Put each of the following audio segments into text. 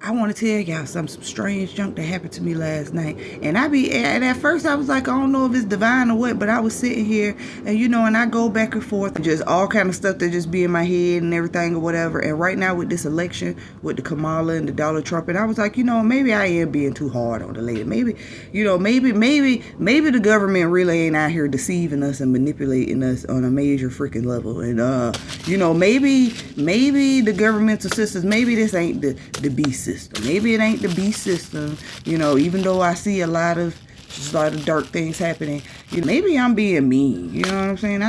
I want to tell y'all some strange junk that happened to me last night. And at first I was like, I don't know if it's divine or what, but I was sitting here and, and I go back and forth and just all kind of stuff that just be in my head and everything or whatever. And right now with this election, with the Kamala and the Donald Trump, and I was like, maybe I am being too hard on the lady. Maybe the government really ain't out here deceiving us and manipulating us on a major freaking level. And, maybe the governmental systems, maybe this ain't the beast system. Maybe it ain't the beast system, even though I see a lot of dark things happening. Maybe I'm being mean, you know what I'm saying?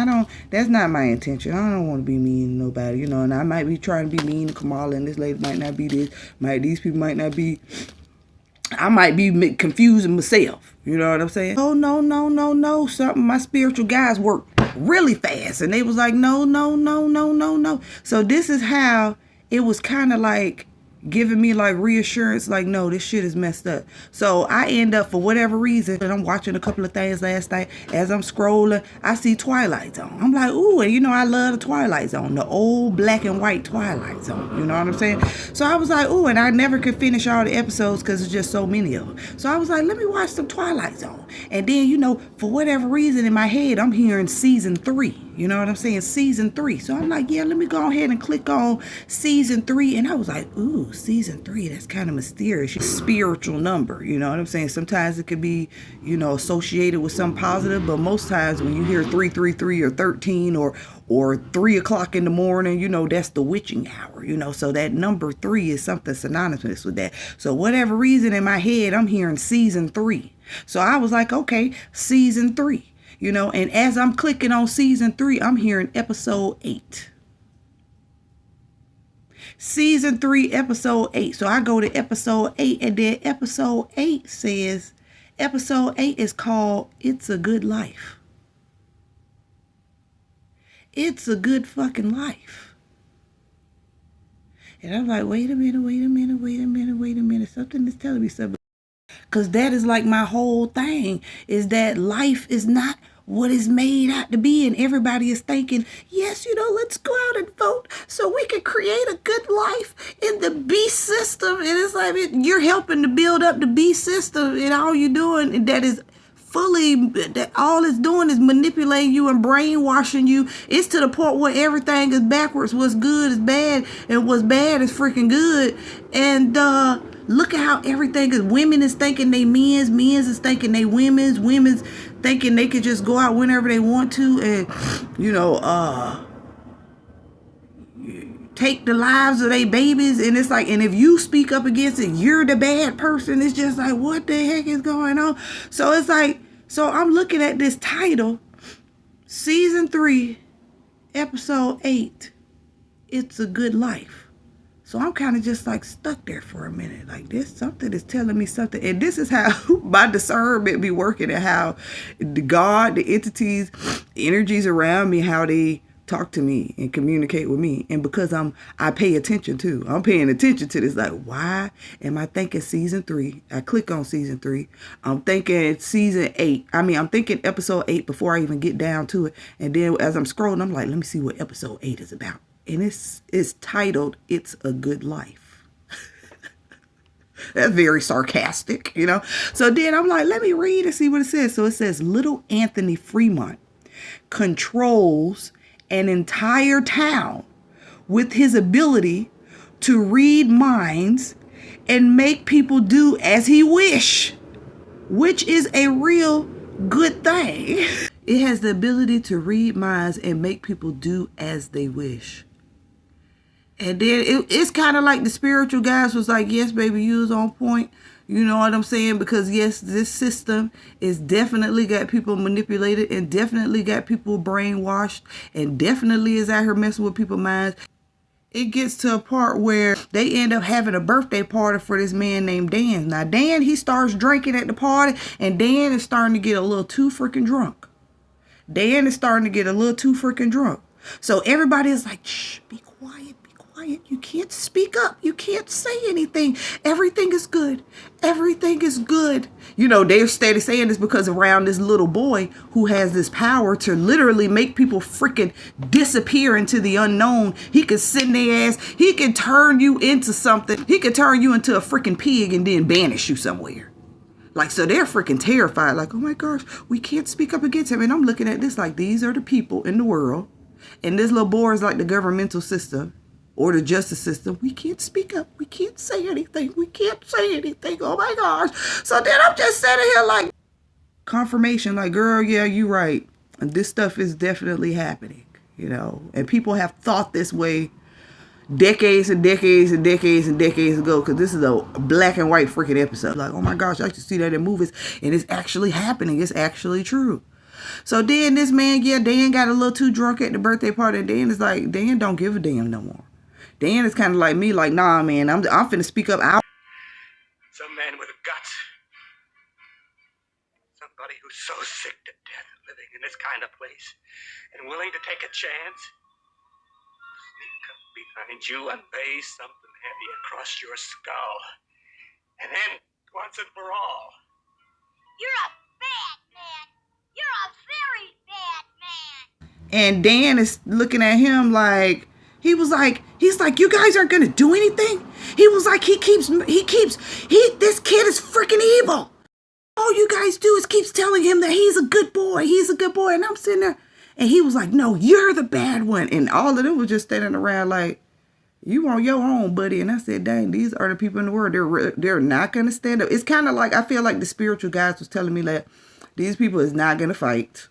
That's not my intention. I don't want to be mean to nobody, and I might be trying to be mean to Kamala, and this lady might not be this, these people might not be, I might be confusing myself, you know what I'm saying? Oh, no. Something, my spiritual guys work really fast, and they was like, no. So this is how it was kind of like giving me like reassurance, like, no, this shit is messed up. So I end up, for whatever reason, and I'm watching a couple of things last night. As I'm scrolling, I see Twilight Zone. I'm like, ooh, and I love the Twilight Zone, the old black and white Twilight Zone, you know what I'm saying? So I was like, ooh, and I never could finish all the episodes because it's just so many of them. So I was like, let me watch some Twilight Zone. And then, for whatever reason in my head, I'm hearing season 3. You know what I'm saying? Season 3. So I'm like, yeah, let me go ahead and click on season 3. And I was like, ooh, season 3, that's kind of mysterious. Spiritual number, you know what I'm saying? Sometimes it could be, associated with something positive, but most times when you hear 333 or 13 or 3 o'clock in the morning, that's the witching hour, so that number 3 is something synonymous with that. So whatever reason in my head, I'm hearing season 3. So I was like, okay, season 3. And as I'm clicking on season 3, I'm hearing episode 8. Season 3, episode 8. So I go to episode 8, and then episode 8 is called It's a Good Life. It's a good fucking life. And I'm like, wait a minute. Something is telling me something. Because that is like my whole thing, is that life is not what it's made out to be. And everybody is thinking, yes, let's go out and vote so we can create a good life in the beast system. And it's like, you're helping to build up the beast system, and all you're doing, that is that all it's doing is manipulating you and brainwashing you. It's to the point where everything is backwards. What's good is bad, and what's bad is freaking good. And look at how everything is. Women is thinking they men's is thinking they women's thinking they could just go out whenever they want to, and take the lives of their babies. And it's like, and if you speak up against it, you're the bad person. It's just like, what the heck is going on? So it's like, so I'm looking at this title, season 3, episode 8, It's a Good Life. So I'm kind of just like stuck there for a minute. Like, something is telling me something. And this is how my discernment be working, and how the entities, energies around me, how they talk to me and communicate with me. And because I pay attention too. I'm paying attention to this. Like, why am I thinking season 3? I click on season 3. I'm thinking season 8. I'm thinking episode 8 before I even get down to it. And then as I'm scrolling, I'm like, let me see what episode 8 is about. And it's titled, It's a Good Life. That's very sarcastic, So then I'm like, let me read and see what it says. So it says, little Anthony Fremont controls an entire town with his ability to read minds and make people do as he wish, which is a real good thing. It has the ability to read minds and make people do as they wish. And then it's kind of like the spiritual guys was like, yes, baby, you was on point. You know what I'm saying? Because yes, this system is definitely got people manipulated, and definitely got people brainwashed, and definitely is out here messing with people's minds. It gets to a part where they end up having a birthday party for this man named Dan. Now, Dan, he starts drinking at the party, and Dan is starting to get a little too freaking drunk. So everybody is like, shh, be quiet. quiet. You can't speak up. You can't say anything. Everything is good. Everything is good. You know, they're steady saying this because around this little boy who has this power to literally make people freaking disappear into the unknown. He could send their ass. He can turn you into something. He could turn you into a freaking pig and then banish you somewhere. Like, so they're freaking terrified. Like, oh my gosh, we can't speak up against him. And I'm looking at this like, these are the people in the world. And this little boy is like the governmental system or the justice system. We can't speak up. We can't say anything. We can't say anything. Oh my gosh. So then I'm just sitting here like, confirmation, like, girl, yeah, you're right. And this stuff is definitely happening, you know. And people have thought this way decades and decades and decades and decades ago, because this is a black and white freaking episode. Like, oh my gosh, I used to see that in movies, and it's actually happening. It's actually true. So then this man, yeah, Dan got a little too drunk at the birthday party. And Dan is like, Dan don't give a damn no more. Dan is kind of like me, like, nah, man, I'm finna speak up. Some man with guts. Somebody who's so sick to death of living in this kind of place and willing to take a chance. Sneak up behind you and lay something heavy across your skull. And then, once and for all, you're a bad man. You're a very bad man. And Dan is looking at him like, he's like, you guys aren't going to do anything? He was like, this kid is freaking evil. All you guys do is keeps telling him that he's a good boy. He's a good boy. And I'm sitting there, and he was like, no, you're the bad one. And all of them was just standing around like, you on your own, buddy. And I said, dang, these are the people in the world. They're not going to stand up. It's kind of like, I feel like the spiritual guys was telling me that these people is not going to fight.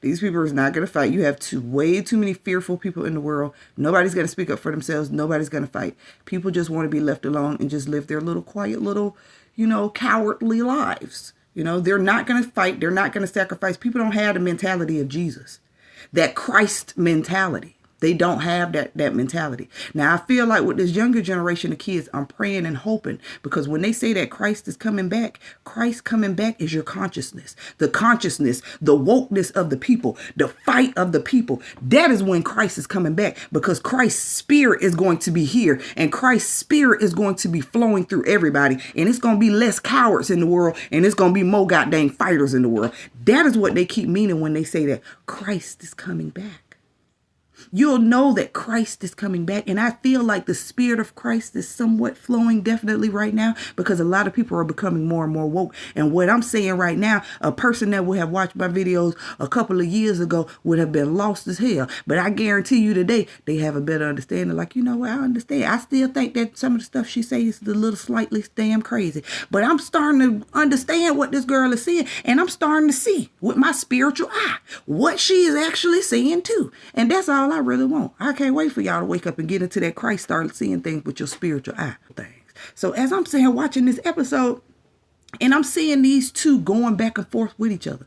These people is not going to fight. You have way too many fearful people in the world. Nobody's going to speak up for themselves. Nobody's going to fight. People just want to be left alone and just live their little quiet little, you know, cowardly lives. You know, they're not going to fight. They're not going to sacrifice. People don't have the mentality of Jesus, that Christ mentality. They don't have that mentality. Now, I feel like with this younger generation of kids, I'm praying and hoping, because when they say that Christ is coming back, Christ coming back is your consciousness, the wokeness of the people, the fight of the people. That is when Christ is coming back, because Christ's spirit is going to be here, and Christ's spirit is going to be flowing through everybody, and it's going to be less cowards in the world, and it's going to be more goddamn fighters in the world. That is what they keep meaning when they say that Christ is coming back. You'll know that Christ is coming back. And I feel like the spirit of Christ is somewhat flowing definitely right now, because a lot of people are becoming more and more woke. And what I'm saying right now, a person that would have watched my videos a couple of years ago would have been lost as hell. But I guarantee you today, they have a better understanding. Like, you know what, I understand. I still think that some of the stuff she says is a little slightly damn crazy. But I'm starting to understand what this girl is saying. And I'm starting to see with my spiritual eye what she is actually saying too. And that's all I really want. I can't wait for y'all to wake up and get into that Christ, start seeing things with your spiritual eye things. So as I'm saying, watching this episode, and I'm seeing these two going back and forth with each other.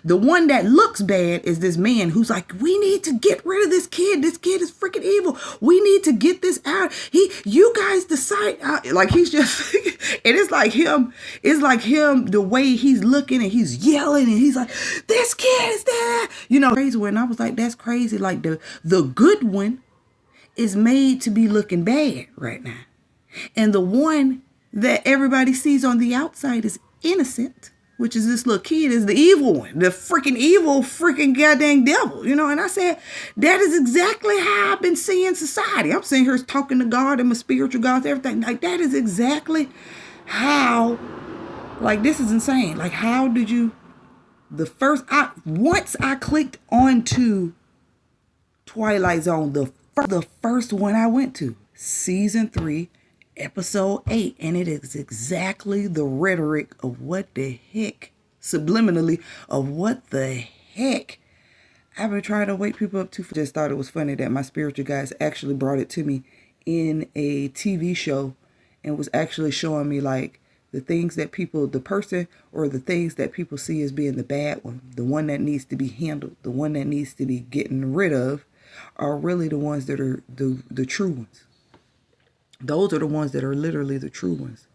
The one that looks bad is this man who's like, we need to get rid of this kid. This kid is freaking evil. We need to get this out. You guys decide. Like, he's just, and it's like him, the way he's looking and he's yelling and he's like, this kid is there. You know, crazy one. I was like, that's crazy. Like the good one is made to be looking bad right now. And the one that everybody sees on the outside is innocent, which is this little kid, is the evil one, the freaking evil freaking goddamn devil, you know. And I said, that is exactly how I've been seeing society. I'm seeing her talking to God and my spiritual gods, everything. Like, that is exactly how, like, this is insane. Like, how did you, once I clicked onto Twilight Zone, the first one I went to, season 3, episode 8, and it is exactly the rhetoric of what the heck, subliminally, of what the heck I've been trying to wake people up to. Just thought it was funny that my spiritual guys actually brought it to me in a TV show and was actually showing me like the things that people, the person or the things that people see as being the bad one, the one that needs to be handled, the one that needs to be getting rid of, are really the ones that are the true ones. Those are the ones that are literally the true ones.